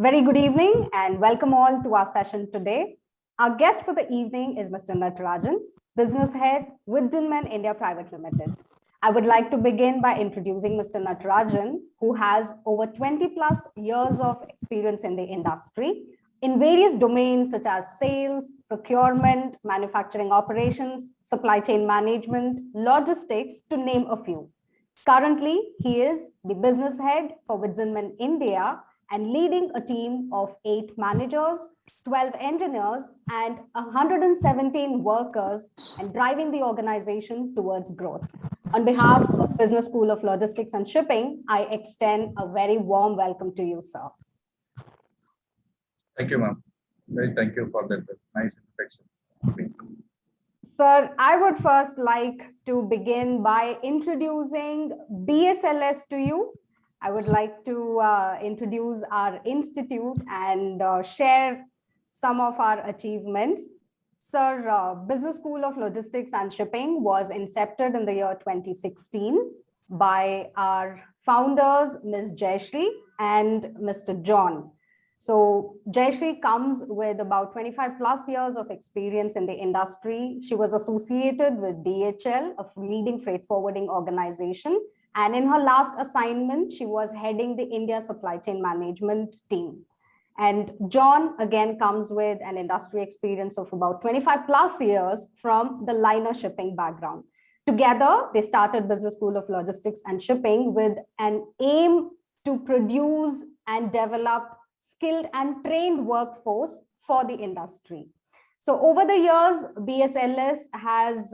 Very good evening and welcome all to our session today. Our guest for the evening is Mr. Natarajan, Business Head with Dinman India Private Limited. I would like to begin by introducing Mr. Natarajan, who has over 20 plus years of experience in the industry in various domains such as sales, procurement, manufacturing operations, supply chain management, logistics, to name a few. Currently, he is the business head for Widzenman India and leading a team of 8 managers, 12 engineers, and 117 workers, and driving the organization towards growth. On behalf of Business School of Logistics and Shipping, I extend a very warm welcome to you, sir. Thank you, ma'am. Thank you for that nice introduction. Sir, I would first like to begin by introducing BSLS to you. I would like to introduce our institute and share some of our achievements. Sir, Business School of Logistics and Shipping was incepted in the year 2016 by our founders, Ms. Jayashree and Mr. John. So Jayashree comes with about 25 plus years of experience in the industry. She was associated with DHL, a leading freight forwarding organization. And in her last assignment, she was heading the India supply chain management team. And John, again, comes with an industry experience of about 25 plus years from the liner shipping background. Together, they started Business School of Logistics and Shipping with an aim to produce and develop skilled and trained workforce for the industry. So over the years, BSLS has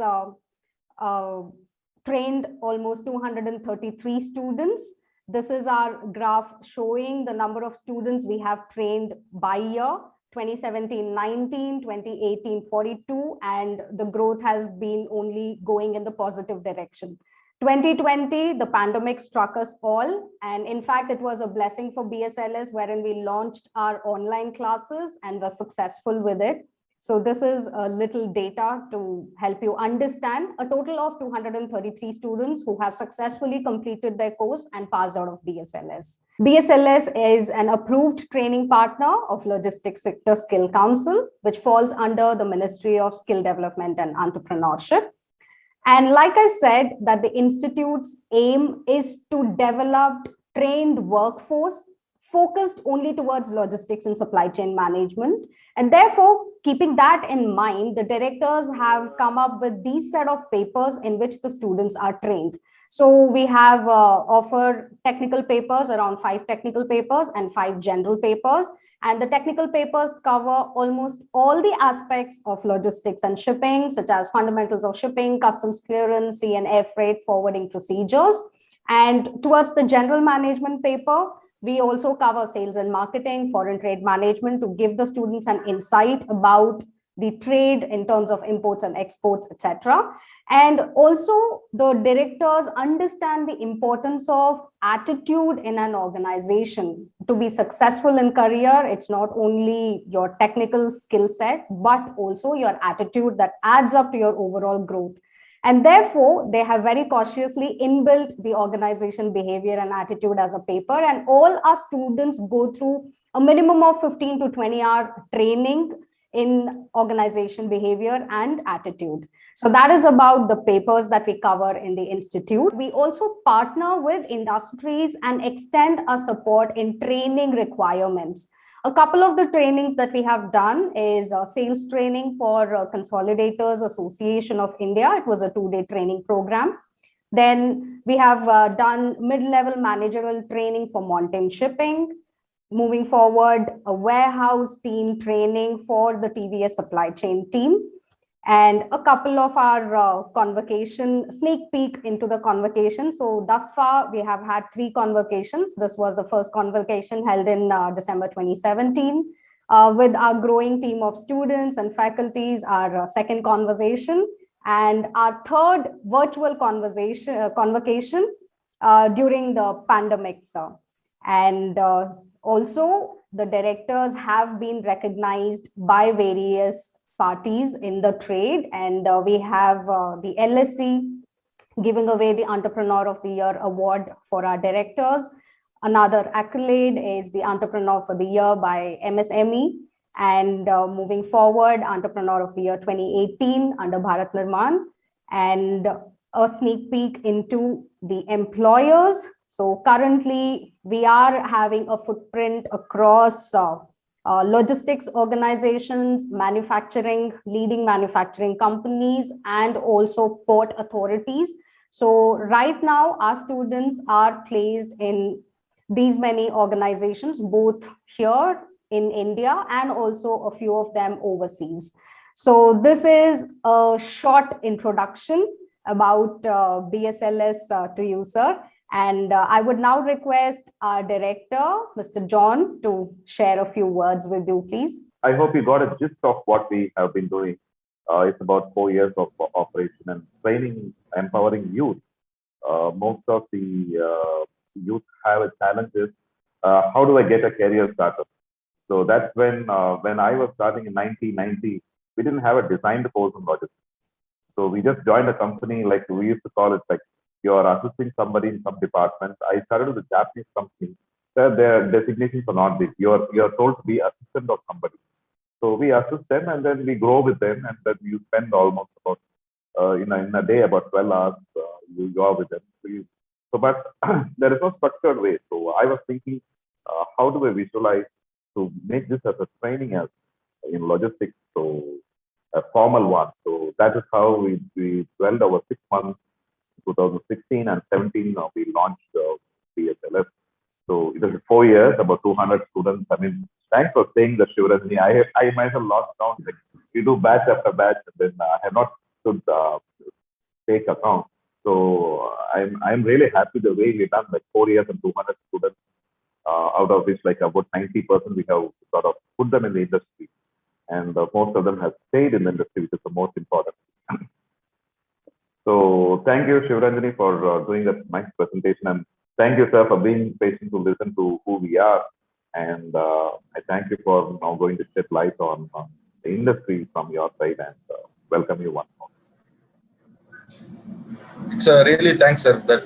trained almost 233 students. This is our graph showing the number of students we have trained by year. 2017 19, 2018 42, and the growth has been only going in the positive direction. 2020, the pandemic struck us all. And in fact, it was a blessing for BSLS, wherein we launched our online classes and were successful with it. So this is a little data to help you understand. A total of 233 students who have successfully completed their course and passed out of BSLS. BSLS is an approved training partner of Logistics Sector Skill Council, which falls under the Ministry of Skill Development and Entrepreneurship. And like I said, that the institute's aim is to develop trained workforce focused only towards logistics and supply chain management. And therefore, keeping that in mind, the directors have come up with these set of papers in which the students are trained. So we have offered technical papers, around 5 technical papers and 5 general papers. And the technical papers cover almost all the aspects of logistics and shipping, such as fundamentals of shipping, customs clearance, sea and air freight, forwarding procedures. And towards the general management paper, we also cover sales and marketing, foreign trade management, to give the students an insight about the trade in terms of imports and exports, etc. And also the directors understand the importance of attitude in an organization. To be successful in career, it's not only your technical skill set, but also your attitude that adds up to your overall growth. And therefore, they have very cautiously inbuilt the organization behavior and attitude as a paper. And all our students go through a minimum of 15 to 20-hour training in organization behavior and attitude. So that is about the papers that we cover in the institute. We also partner with industries and extend our support in training requirements. A couple of the trainings that we have done is sales training for Consolidators Association of India. It was a 2-day training program. Then we have done mid-level managerial training for Mountain Shipping. Moving forward, a warehouse team training for the TVS supply chain team. And a couple of our convocation, sneak peek into the convocation. So thus far, we have had 3 convocations. This was the first convocation held in December 2017. With our growing team of students and faculties, our second conversation, and our third virtual convocation during the pandemic, sir. And also, the directors have been recognized by various parties in the trade, and we have the LSE giving away the Entrepreneur of the Year award for our directors. Another accolade is the Entrepreneur for the Year by MSME. And moving forward, Entrepreneur of the Year 2018 under Bharat Nirman. And a sneak peek into the employers. So currently, we are having a footprint across logistics organizations, leading manufacturing companies, and also port authorities. So right now, our students are placed in these many organizations, both here in India and also a few of them overseas. So this is a short introduction about BSLS to you, sir. And I would now request our director, Mr. John, to share a few words with you, please. I hope you got a gist of what we have been doing. It's about 4 years of operation and training, empowering youth. Most of the youth have a challenge is, how do I get a career started? So that's when I was starting in 1990, we didn't have a designed course in logistics. So we just joined a company, like we used to call it, like you're assisting somebody in some department. I started with a Japanese company. Their designations are not big. You're told to be assistant of somebody. So we assist them and then we grow with them, and then you spend almost about in a day about 12 hours you are with them. But there is no structured way. So I was thinking, how do I visualize to make this as a training as in logistics, so a formal one. So that is how we dwelled over 6 months. 2016 and 17, we launched BSLS. So it was 4 years, about 200 students. I mean, thanks for saying the Shivaranjani. I myself lost count. Like, we do batch after batch, and then I have not stood take account. So I'm really happy the way we done, like 4 years and 200 students, out of which like about 90% we have sort of put them in the industry, and most of them have stayed in the industry, which is the most important. So thank you, Shivaranjani, for doing that nice presentation, and thank you, sir, for being patient to listen to who we are. And I thank you for now going to shed light on the industry from your side, and welcome you once more. It's really thanks, sir, that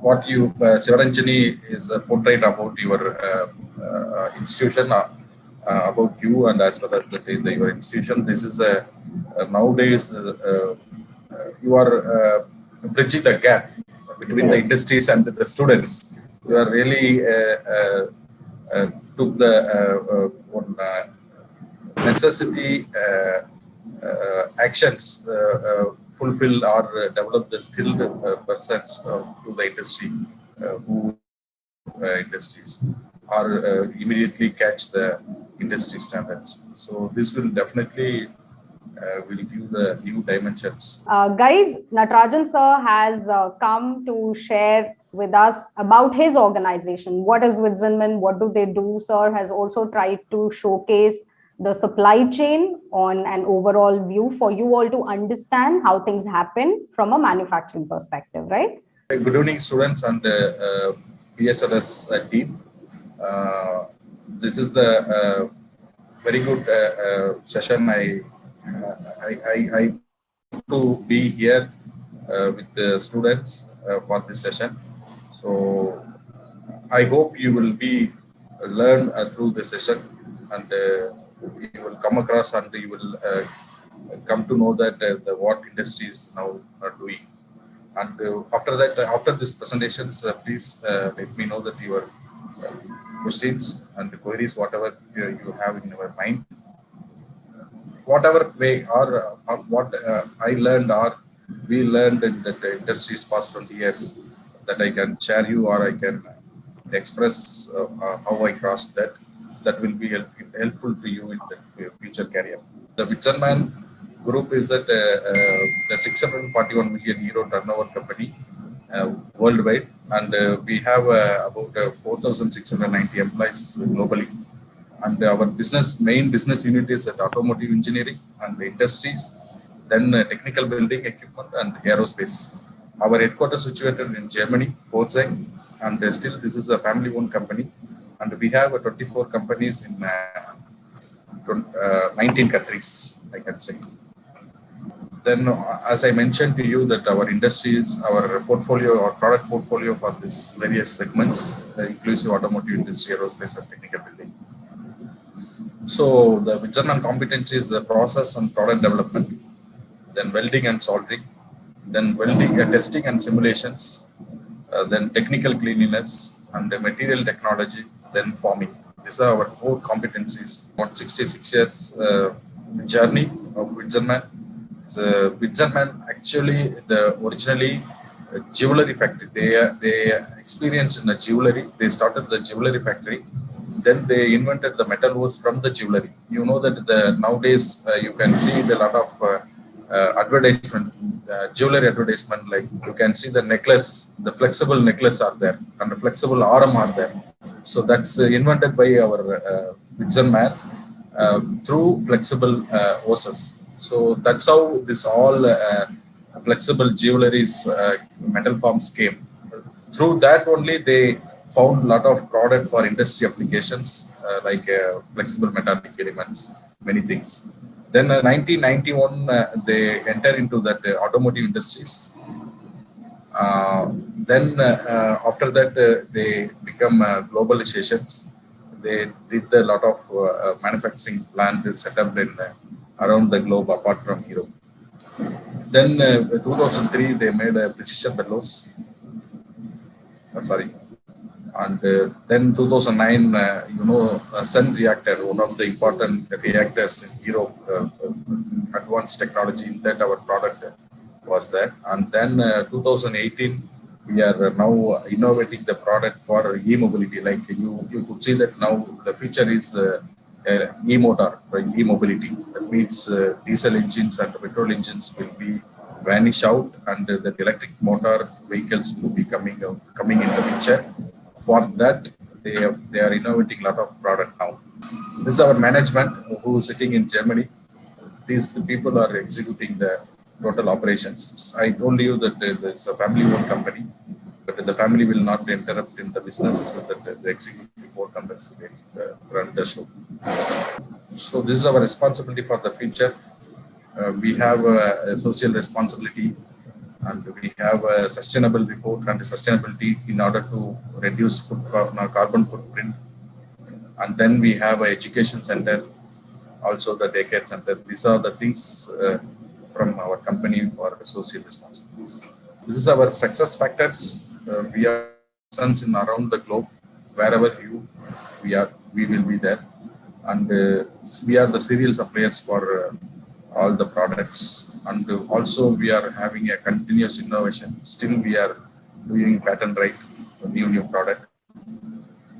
what you, Shivaranjani, is portrayed about your institution, about you, and as well as your institution. This is nowadays you are bridging the gap between the industries and the students. You are really took the one necessity actions, fulfill or develop the skilled persons to the industry, who industries or immediately catch the industry standards. So this will definitely will give the new dimensions. Guys, Natarajan sir has come to share with us about his organization. What is Vidzanman? What do they do? Sir has also tried to showcase the supply chain on an overall view for you all to understand how things happen from a manufacturing perspective, right? Good evening, students and BSLS team. This is the very good session. I to be here with the students for this session. So I hope you will be learn through the session, and you will come across and you will come to know that what industries now are doing. And after that, after this presentations, please let me know that your questions and queries, whatever you have in your mind, whatever way or what I learned or we learned in the industry's past 20 years, that I can share you, or I can express how I crossed that. That will be helpful to you in the future career. The Vidzanman Group is that the 641 million euro turnover company worldwide, and we have about 4,690 employees globally. And our main business unit is at automotive engineering and industries, then technical building equipment and aerospace. Our headquarters situated in Germany, Pforzheim, and still this is a family-owned company. And we have 24 companies in 19 countries, I can say. Then, as I mentioned to you, that our industries, our portfolio, our product portfolio for these various segments, inclusive automotive industry, aerospace, and technical building. So, the Vidzerman competency is the process and product development, then welding and soldering, then welding, testing and simulations, then technical cleanliness, and the material technology, then forming. These are our core competencies. About 66 years journey of Vidzerman. Vidzerman actually originally jewelry factory. They experienced in the jewelry. They started the jewelry factory. Then they invented the metal hose from the jewelry. You know that nowadays you can see a lot of advertisement, jewelry advertisement. Like you can see the necklace, the flexible necklace are there, and the flexible arm are there. So that's invented by our Vidzerman through flexible hoses. So that's how this all flexible jewelries metal forms came. Through that only they found a lot of product for industry applications like flexible metallic elements, many things. Then 1991 they enter into that automotive industries. Then after that they become globalizations. They did a lot of manufacturing plant set up in around the globe apart from Europe. Then 2003 they made a precision bellows. And then 2009, Sun reactor, one of the important reactors in Europe, advanced technology in that our product was there. And then 2018, we are now innovating the product for e-mobility. Like you could see that now the future is e-motor, e-mobility. That means diesel engines and petrol engines will be vanish out, and the electric motor vehicles will be coming in the picture. For that, they are innovating a lot of product now. This is our management who is sitting in Germany. The people are executing the total operations. I told you that it's a family-owned company, but the family will not interrupt in the business with the executive board members run the show. So this is our responsibility for the future. We have a social responsibility, and we have a sustainable report and sustainability in order to reduce carbon footprint. And then we have an education center, also the daycare center. These are the things from our company for social responsibilities. This is our success factors. We are present in around the globe. Wherever we will be there. And we are the serial suppliers for all the products. And also we are having a continuous innovation. Still we are doing patent right for new product.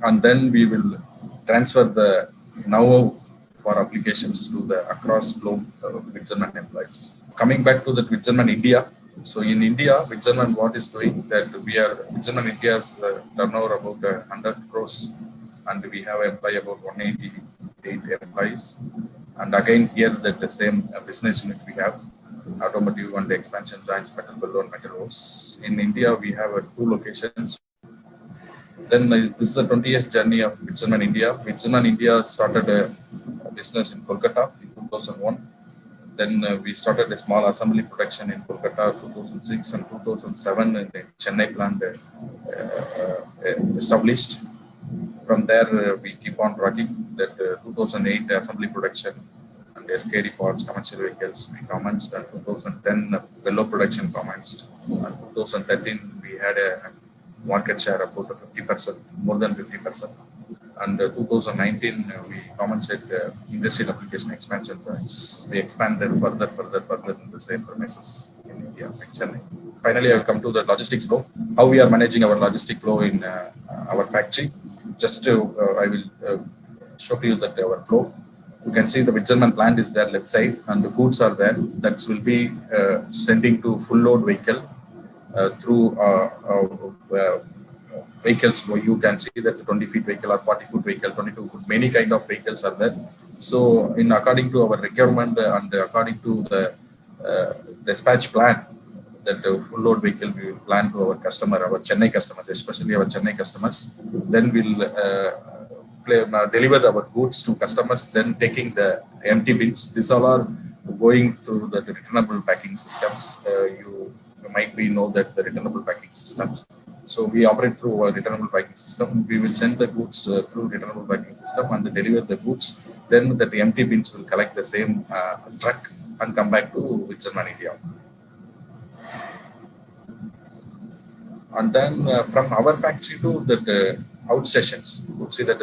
And then we will transfer the know-how for applications to the across globe Vidzerman employees. Coming back to the Vidzerman India. So in India, Vidzerman what is doing that Vidzerman India's turnover about 100 crores, and we have employee about 188 employees. And again here that the same business unit we have, automotive and expansion joints, metal bellow and metal hose. In India, we have 2 locations. Then this is a 20 years journey of Vidzerman India. Vidzerman India started a business in Kolkata in 2001. Then we started a small assembly production in Kolkata 2006, and 2007 in the Chennai plant established. From there, we keep on rocking that 2008 assembly production and SKD parts, commercial vehicles, we commenced. And 2010, bellow production commenced. And 2013, we had a market share of about 50%, more than 50%. And 2019, we commenced industrial application expansion plans. We expanded further in the same premises in India, in Chennai. Finally, I will come to the logistics flow. How we are managing our logistic flow in our factory. Just I will show you that our flow. You can see the Vidzerman plant is there left side, and the goods are there. That will be sending to full load vehicle through vehicles. You can see that the 20 feet vehicle or 40 foot vehicle, 22 foot, many kind of vehicles are there. So in according to our requirement and according to the dispatch plan, that full load vehicle we will plan to our customer, our Chennai customers, especially our Chennai customers. Then we'll deliver our goods to customers, then taking the empty bins. These all are going through the returnable packing systems. You might be know that the returnable packing systems. So we operate through a returnable packing system. We will send the goods through returnable packing system and deliver the goods. Then the empty bins will collect the same truck and come back to Witzerman, India. And then from our factory to the outsessions, you see that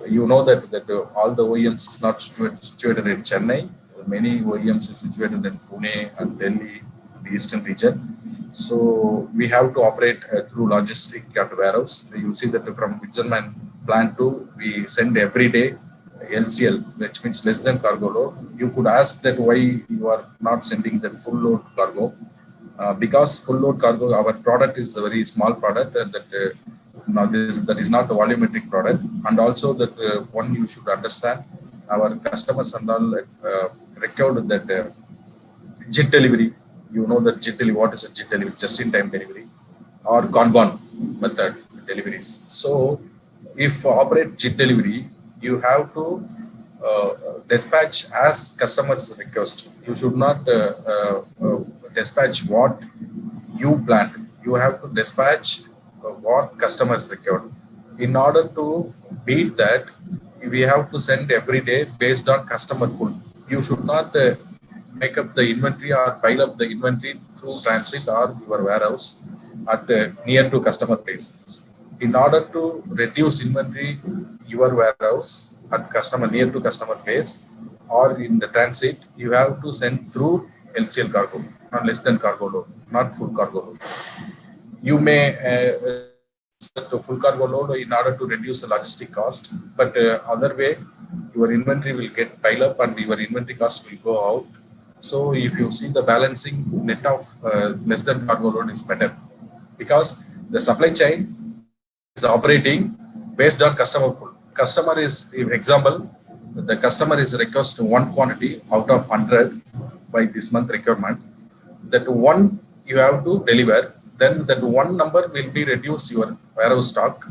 you know that all the OEMs is not situated in Chennai. Many OEMs is situated in Pune and Delhi, the eastern region. So we have to operate through logistic at warehouse. You see that from Witzerman plant to we send every day LCL, which means less than cargo load. You could ask that why you are not sending the full load cargo. Because full load cargo, our product is a very small product, and that is not a volumetric product. And also that one you should understand, our customers and all required that JIT delivery. You know that JIT delivery. What is a JIT delivery? Just-in-time delivery or Kanban method deliveries. So if operate JIT delivery, you have to dispatch as customers request. You should not dispatch what you planned. You have to dispatch what customers required. In order to beat that, we have to send every day based on customer pull. You should not make up the inventory or pile up the inventory through transit or your warehouse at near to customer place. In order to reduce inventory, your warehouse at customer near to customer place or in the transit, you have to send through LCL cargo, not less than cargo load, not full cargo load. You may set to full cargo load in order to reduce the logistic cost, but other way, your inventory will get pile up and your inventory cost will go out. So if you see the balancing net of less than cargo load is better, because the supply chain is operating based on customer pull. Customer is, example, the customer is request one quantity out of 100 by this month requirement. That one you have to deliver, then that one number will be reduced your warehouse stock.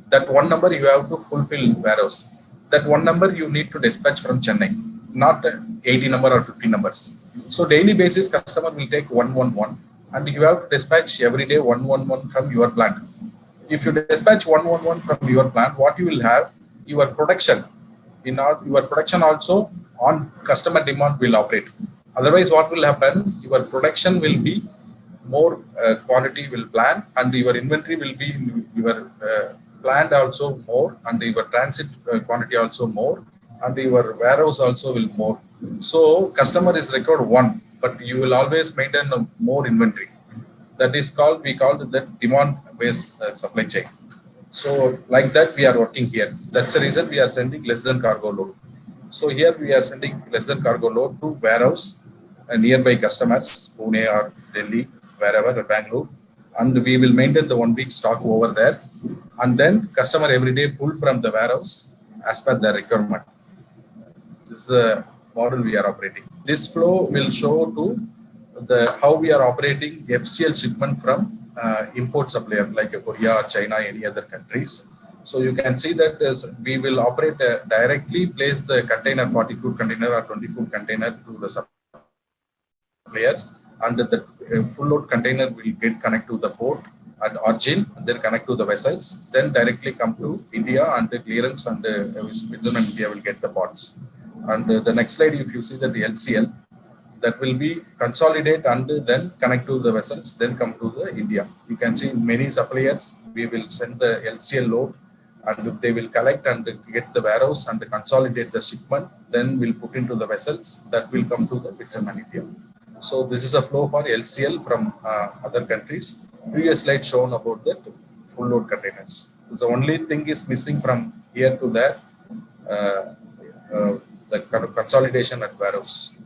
That one number you have to fulfill warehouse. That one number you need to dispatch from Chennai, not 80 number or 50 numbers. So daily basis customer will take 111 and you have to dispatch every day 111 from your plant. If you dispatch 111 from your plant, what you will have, your production, your production also on customer demand will operate. Otherwise, what will happen? Your production will be more quantity will plan, and your inventory will be your planned also more, and your transit quantity also more, and your warehouse also will more. So customer is required one, but you will always maintain more inventory. That is called, we call it that demand-based supply chain. So like that we are working here. That's the reason we are sending less than cargo load. So here we are sending less than cargo load to warehouse and nearby customers, Pune or Delhi, wherever, or Bangalore. And we will maintain the 1 week stock over there. And then customer every day pull from the warehouse as per the requirement. This is a model we are operating. This flow will show to how we are operating FCL shipment from import supplier like Korea, China, any other countries. So you can see that we will operate directly, place the container, 40-foot container or 20-foot container to the suppliers, and the full load container will get connect to the port at origin, then connect to the vessels, then directly come to India and the clearance, and Switzerland, India will get the parts. And the next slide, if you see that the LCL, that will be consolidate and then connect to the vessels, then come to the India. You can see many suppliers, we will send the LCL load and they will collect and get the warehouse and consolidate the shipment, then we'll put into the vessels that will come to the Witzerman, India. So this is a flow for LCL from other countries. Previous slide shown about the full load containers. The only thing is missing from here to there, the kind of consolidation at warehouse.